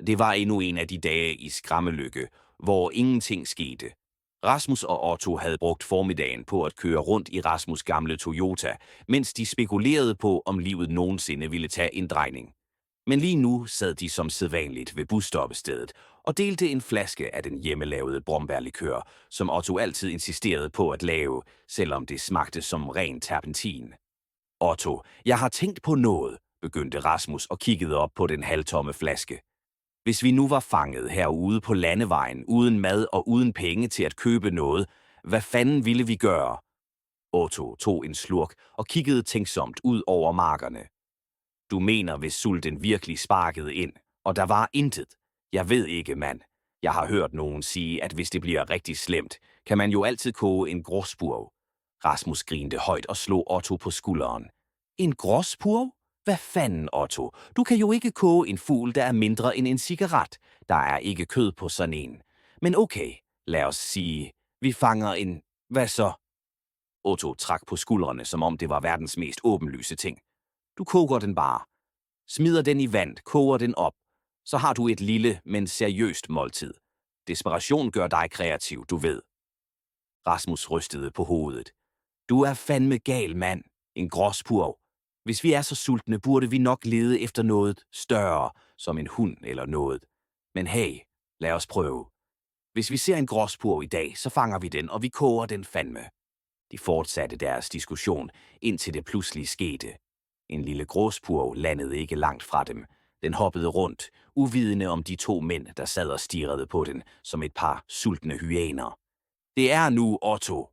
Det var endnu en af de dage i Skrammeløkke, hvor ingenting skete. Rasmus og Otto havde brugt formiddagen på at køre rundt i Rasmus' gamle Toyota, mens de spekulerede på, om livet nogensinde ville tage en drejning. Men lige nu sad de som sædvanligt ved busstoppestedet og delte en flaske af den hjemmelavede brombærlikør, som Otto altid insisterede på at lave, selvom det smagte som ren terpentin. Otto, jeg har tænkt på noget, begyndte Rasmus og kiggede op på den halvtomme flaske. Hvis vi nu var fanget herude på landevejen, uden mad og uden penge til at købe noget, hvad fanden ville vi gøre? Otto tog en slurk og kiggede tænksomt ud over markerne. Du mener, hvis sulten virkelig sparkede ind, og der var intet? Jeg ved ikke, mand. Jeg har hørt nogen sige, at hvis det bliver rigtig slemt, kan man jo altid koge en gråspurv. Rasmus grinte højt og slog Otto på skulderen. En gråspurv? Hvad fanden, Otto? Du kan jo ikke koge en fugl, der er mindre end en cigaret. Der er ikke kød på sådan en. Men okay, lad os sige, vi fanger en... Hvad så? Otto trak på skuldrene, som om det var verdens mest åbenlyse ting. Du koger den bare. Smider den i vand, koger den op. Så har du et lille, men seriøst måltid. Desperation gør dig kreativ, du ved. Rasmus rystede på hovedet. Du er fandme gal, mand. En gråspurv. Hvis vi er så sultne, burde vi nok lede efter noget større, som en hund eller noget. Men hey, lad os prøve. Hvis vi ser en gråspurv i dag, så fanger vi den, og vi koger den fandme. De fortsatte deres diskussion, indtil det pludselig skete. En lille gråspurv landede ikke langt fra dem. Den hoppede rundt, uvidende om de to mænd, der sad og stirrede på den, som et par sultne hyæner. Det er nu, Otto.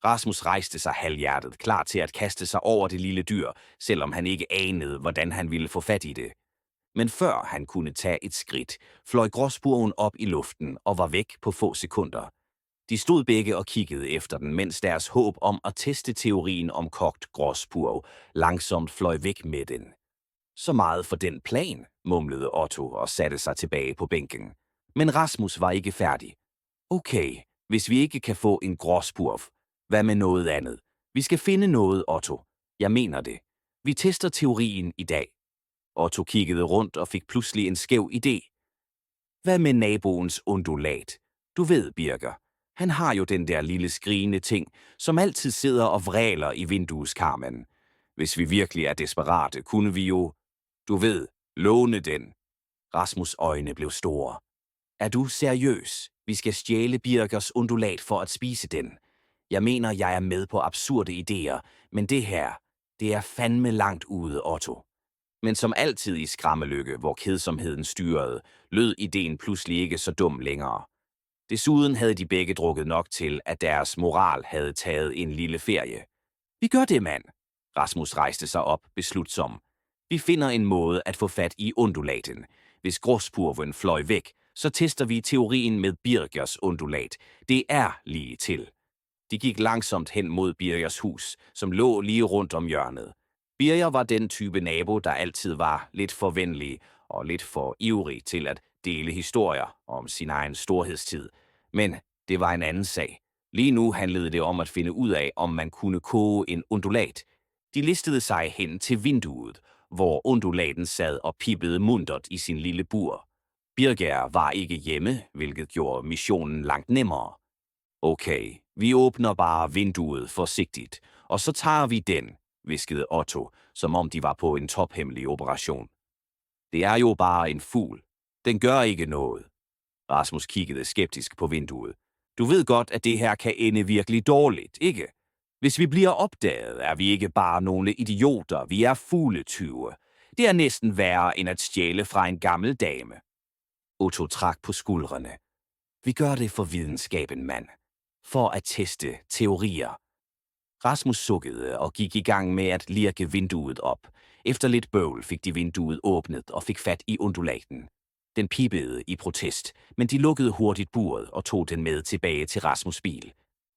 Rasmus rejste sig halvhjertet, klar til at kaste sig over det lille dyr, selvom han ikke anede, hvordan han ville få fat i det. Men før han kunne tage et skridt, fløj gråspurven op i luften og var væk på få sekunder. De stod begge og kiggede efter den, mens deres håb om at teste teorien om kogt gråspurv langsomt fløj væk med den. Så meget for den plan, mumlede Otto og satte sig tilbage på bænken. Men Rasmus var ikke færdig. Okay, hvis vi ikke kan få en gråspurv, hvad med noget andet? Vi skal finde noget, Otto. Jeg mener det. Vi tester teorien i dag. Otto kiggede rundt og fik pludselig en skæv idé. Hvad med naboens undulat? Du ved, Birger. Han har jo den der lille skrigende ting, som altid sidder og vræler i vindueskarmen. Hvis vi virkelig er desperate, kunne vi jo, du ved, låne den. Rasmus' øjne blev store. Er du seriøs? Vi skal stjæle Birgers undulat for at spise den. Jeg mener, jeg er med på absurde idéer, men det her, det er fandme langt ude, Otto. Men som altid i Skrammeløkke, hvor kedsomheden styrede, lød ideen pludselig ikke så dum længere. Desuden havde de begge drukket nok til, at deres moral havde taget en lille ferie. Vi gør det, mand. Rasmus rejste sig op, beslutsom. Vi finder en måde at få fat i undulaten. Hvis gråspurven fløj væk, så tester vi teorien med Birgers undulat. Det er lige til. De gik langsomt hen mod Birgers hus, som lå lige rundt om hjørnet. Birger var den type nabo, der altid var lidt for venlig og lidt for ivrig til at dele historier om sin egen storhedstid. Men det var en anden sag. Lige nu handlede det om at finde ud af, om man kunne koge en undulat. De listede sig hen til vinduet, hvor undulaten sad og pippede muntert i sin lille bur. Birger var ikke hjemme, hvilket gjorde missionen langt nemmere. Okay, vi åbner bare vinduet forsigtigt, og så tager vi den, hviskede Otto, som om de var på en tophemmelig operation. Det er jo bare en fugl. Den gør ikke noget. Rasmus kiggede skeptisk på vinduet. Du ved godt, at det her kan ende virkelig dårligt, ikke? Hvis vi bliver opdaget, er vi ikke bare nogle idioter, vi er fugletyve. Det er næsten værre end at stjæle fra en gammel dame. Otto trak på skuldrene. Vi gør det for videnskaben, mand. For at teste teorier. Rasmus sukkede og gik i gang med at lirke vinduet op. Efter lidt bøvl fik de vinduet åbnet og fik fat i undulaten. Den pipede i protest, men de lukkede hurtigt buret og tog den med tilbage til Rasmus' bil.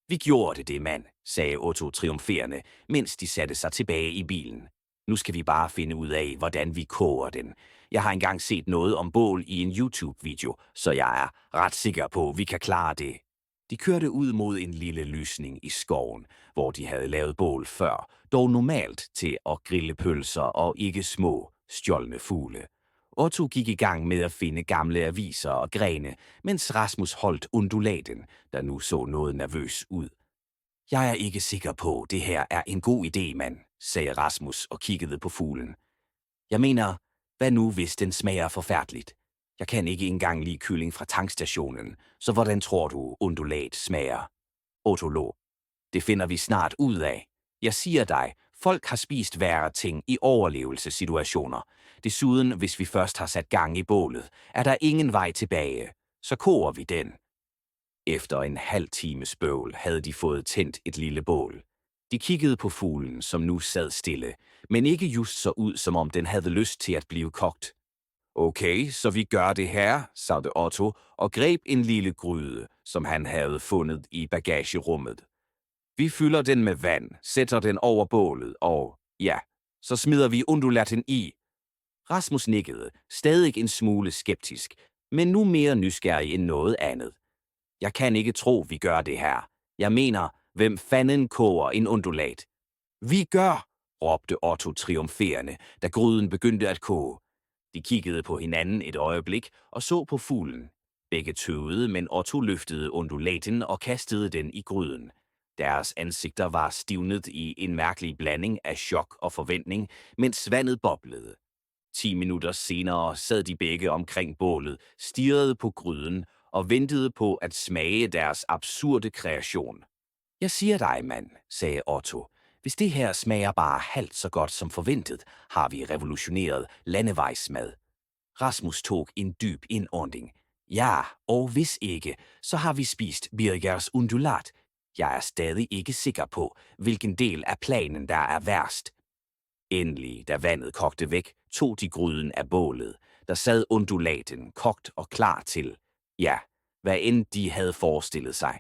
Vi gjorde det, mand, sagde Otto triumferende, mens de satte sig tilbage i bilen. Nu skal vi bare finde ud af, hvordan vi koger den. Jeg har engang set noget om bål i en YouTube-video, så jeg er ret sikker på, at vi kan klare det. De kørte ud mod en lille lysning i skoven, hvor de havde lavet bål før, dog normalt til at grille pølser og ikke små, stjålne fugle. Otto gik i gang med at finde gamle aviser og grene, mens Rasmus holdt undulaten, der nu så noget nervøs ud. Jeg er ikke sikker på, det her er en god idé, mand, sagde Rasmus og kiggede på fuglen. Jeg mener, hvad nu hvis den smager forfærdeligt? Jeg kan ikke engang lide kylling fra tankstationen, så hvordan tror du undulat smager? Otto lå. Det finder vi snart ud af. Jeg siger dig, folk har spist værre ting i overlevelsessituationer. Desuden, hvis vi først har sat gang i bålet, er der ingen vej tilbage. Så koger vi den. Efter en halv times bøvl havde de fået tændt et lille bål. De kiggede på fuglen, som nu sad stille, men ikke just så ud, som om den havde lyst til at blive kogt. Okay, så vi gør det her, sagde Otto og greb en lille gryde, som han havde fundet i bagagerummet. Vi fylder den med vand, sætter den over bålet og, ja, så smider vi undulaten i. Rasmus nikkede, stadig en smule skeptisk, men nu mere nysgerrig end noget andet. Jeg kan ikke tro, vi gør det her. Jeg mener, hvem fanden koger en undulat? Vi gør, råbte Otto triumferende, da gryden begyndte at koge. De kiggede på hinanden et øjeblik og så på fuglen. Begge tøvede, men Otto løftede undulaten og kastede den i gryden. Deres ansigter var stivnet i en mærkelig blanding af chok og forventning, mens vandet boblede. 10 minutter senere sad de begge omkring bålet, stirrede på gryden og ventede på at smage deres absurde kreation. Jeg siger dig, mand, sagde Otto. Hvis det her smager bare halvt så godt som forventet, har vi revolutioneret landevejsmad. Rasmus tog en dyb indånding. Ja, og hvis ikke, så har vi spist Birgers undulat. Jeg er stadig ikke sikker på, hvilken del af planen, der er værst. Endelig, da vandet kogte væk, tog de gryden af bålet. Der sad undulaten, kogt og klar til. Ja, hvad end de havde forestillet sig.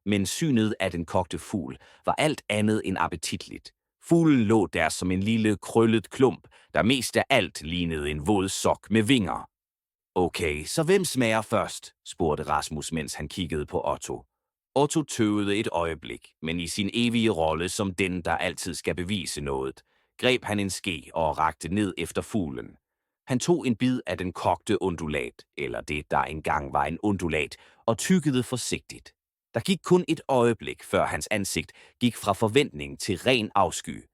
Men synet af den kogte fugl var alt andet end appetitligt. Fuglen lå der som en lille krøllet klump, der mest af alt lignede en våd sok med vinger. Okay, så hvem smager først? Spurgte Rasmus, mens han kiggede på Otto. Otto tøvede et øjeblik, men i sin evige rolle som den, der altid skal bevise noget, greb han en ske og rakte ned efter fuglen. Han tog en bid af den kogte undulat, eller det, der engang var en undulat, og tyggede forsigtigt. Der gik kun et øjeblik, før hans ansigt gik fra forventning til ren afsky.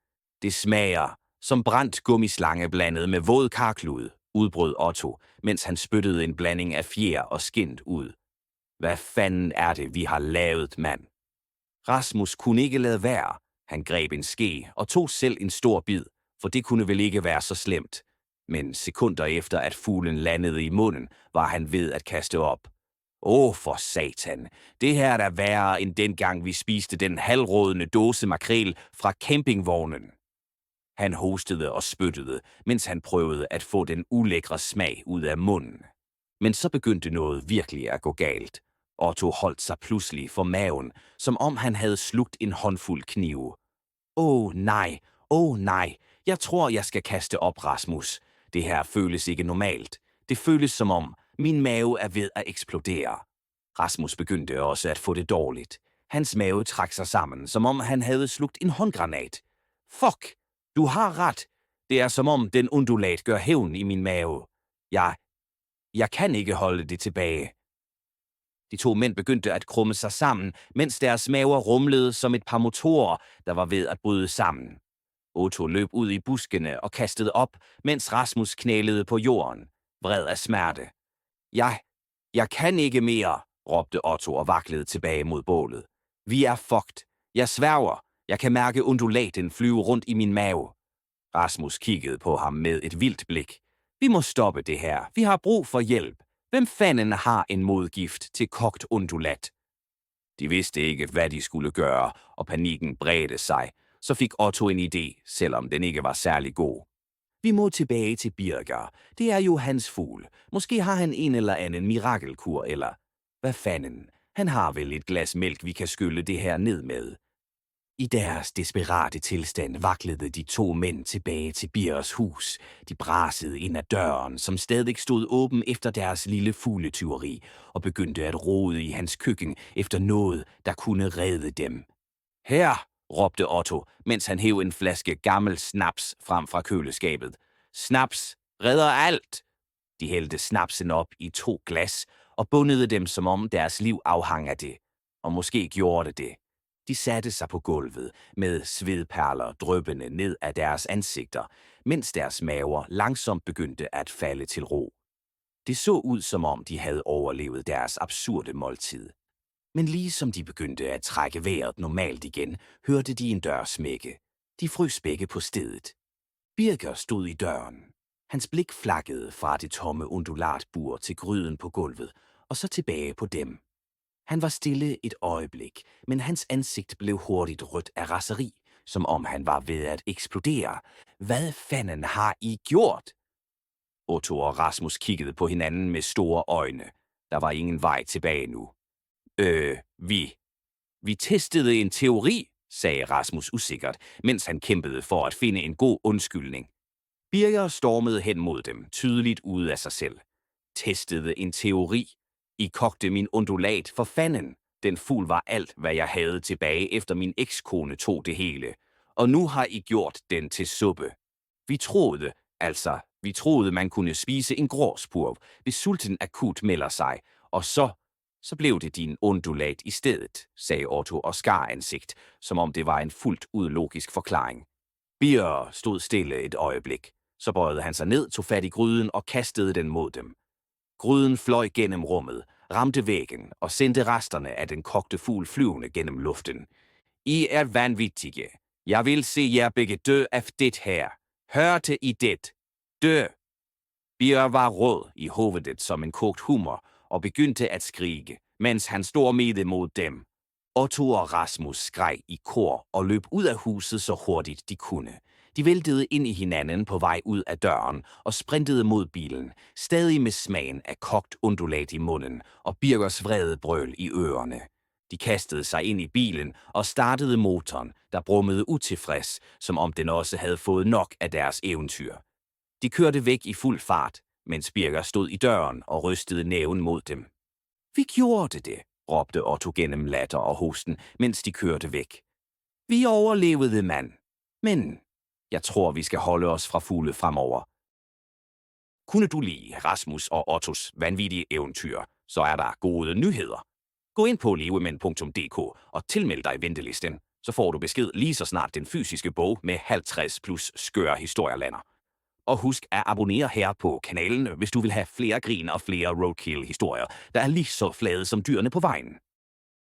Det smager som brændt gummislange blandet med våd karklud, udbrød Otto, mens han spyttede en blanding af fjer og skind ud. Hvad fanden er det, vi har lavet, mand? Rasmus kunne ikke lade være. Han greb en ske og tog selv en stor bid, for det kunne vel ikke være så slemt. Men sekunder efter, at fuglen landede i munden, var han ved at kaste op. For satan. Det her er da værre end dengang vi spiste den halvrådende dåse makrel fra campingvognen. Han hostede og spyttede, mens han prøvede at få den ulækre smag ud af munden. Men så begyndte noget virkelig at gå galt. Otto holdt sig pludselig for maven, som om han havde slugt en håndfuld knive. Nej, jeg tror, jeg skal kaste op, Rasmus. Det her føles ikke normalt. Det føles som om, min mave er ved at eksplodere. Rasmus begyndte også at få det dårligt. Hans mave trak sig sammen, som om han havde slugt en håndgranat. Fuck, du har ret. Det er som om den undulat gør hævn i min mave. Jeg kan ikke holde det tilbage. De to mænd begyndte at krumme sig sammen, mens deres maver rumlede som et par motorer, der var ved at bryde sammen. Otto løb ud i buskene og kastede op, mens Rasmus knælede på jorden, vred af smerte. Jeg kan ikke mere, råbte Otto og vaklede tilbage mod bålet. Vi er fucked. Jeg sværger. Jeg kan mærke undulaten flyve rundt i min mave. Rasmus kiggede på ham med et vildt blik. Vi må stoppe det her. Vi har brug for hjælp. Hvem fanden har en modgift til kogt undulat? De vidste ikke, hvad de skulle gøre, og panikken bredte sig. Så fik Otto en idé, selvom den ikke var særlig god. Vi må tilbage til Birger. Det er jo hans fugl. Måske har han en eller anden mirakelkur, eller... Hvad fanden? Han har vel et glas mælk, vi kan skylle det her ned med. I deres desperate tilstand vaklede de to mænd tilbage til Birgers hus. De brasede ind ad døren, som stadig stod åben efter deres lille fugletyveri, og begyndte at rode i hans køkken efter noget, der kunne redde dem. Her, råbte Otto, mens han hev en flaske gammel snaps frem fra køleskabet. Snaps redder alt! De hældte snapsen op i 2 glas og bundede dem, som om deres liv afhang af det. Og måske gjorde det. De satte sig på gulvet med svedperler dryppende ned af deres ansigter, mens deres maver langsomt begyndte at falde til ro. Det så ud, som om de havde overlevet deres absurde måltid. Men lige som de begyndte at trække vejret normalt igen, hørte de en dør smække. De frøs begge på stedet. Birger stod i døren. Hans blik flakkede fra det tomme undulatbur til gryden på gulvet, og så tilbage på dem. Han var stille et øjeblik, men hans ansigt blev hurtigt rødt af raseri, som om han var ved at eksplodere. Hvad fanden har I gjort? Otto og Rasmus kiggede på hinanden med store øjne. Der var ingen vej tilbage nu. Vi testede en teori, sagde Rasmus usikkert, mens han kæmpede for at finde en god undskyldning. Birger stormede hen mod dem, tydeligt ude af sig selv. Testede en teori. I kogte min undulat for fanden. Den fugl var alt, hvad jeg havde tilbage, efter min ekskone tog det hele. Og nu har I gjort den til suppe. Vi troede, man kunne spise en gråspurv, hvis sulten akut melder sig, og så blev det din undulat i stedet, sagde Otto og skar ansigt, som om det var en fuldt ud logisk forklaring. Birger stod stille et øjeblik. Så bøjede han sig ned, tog fat i gryden og kastede den mod dem. Gryden fløj gennem rummet, ramte væggen og sendte resterne af den kogte fugl flyvende gennem luften. I er vanvittige. Jeg vil se jer begge dø af det her. Hørte I det? Dø! Birger var rød i hovedet som en kogt hummer og begyndte at skrige, mens han stormede mod dem. Otto og Rasmus skreg i kor og løb ud af huset så hurtigt de kunne. De væltede ind i hinanden på vej ud af døren og sprintede mod bilen, stadig med smagen af kogt undulat i munden og Birgers vrede brøl i ørerne. De kastede sig ind i bilen og startede motoren, der brummede utilfreds, som om den også havde fået nok af deres eventyr. De kørte væk i fuld fart, mens Birger stod i døren og rystede næven mod dem. Vi gjorde det, råbte Otto gennem latter og hosten, mens de kørte væk. Vi overlevede, mand. Men jeg tror, vi skal holde os fra fugle fremover. Kunne du lide Rasmus og Ottos vanvittige eventyr, så er der gode nyheder. Gå ind på levemænd.dk og tilmeld dig ventelisten, så får du besked lige så snart den fysiske bog med 50 plus skøre historier lander. Og husk at abonnere her på kanalen, hvis du vil have flere grin og flere roadkill-historier, der er lige så flade som dyrene på vejen.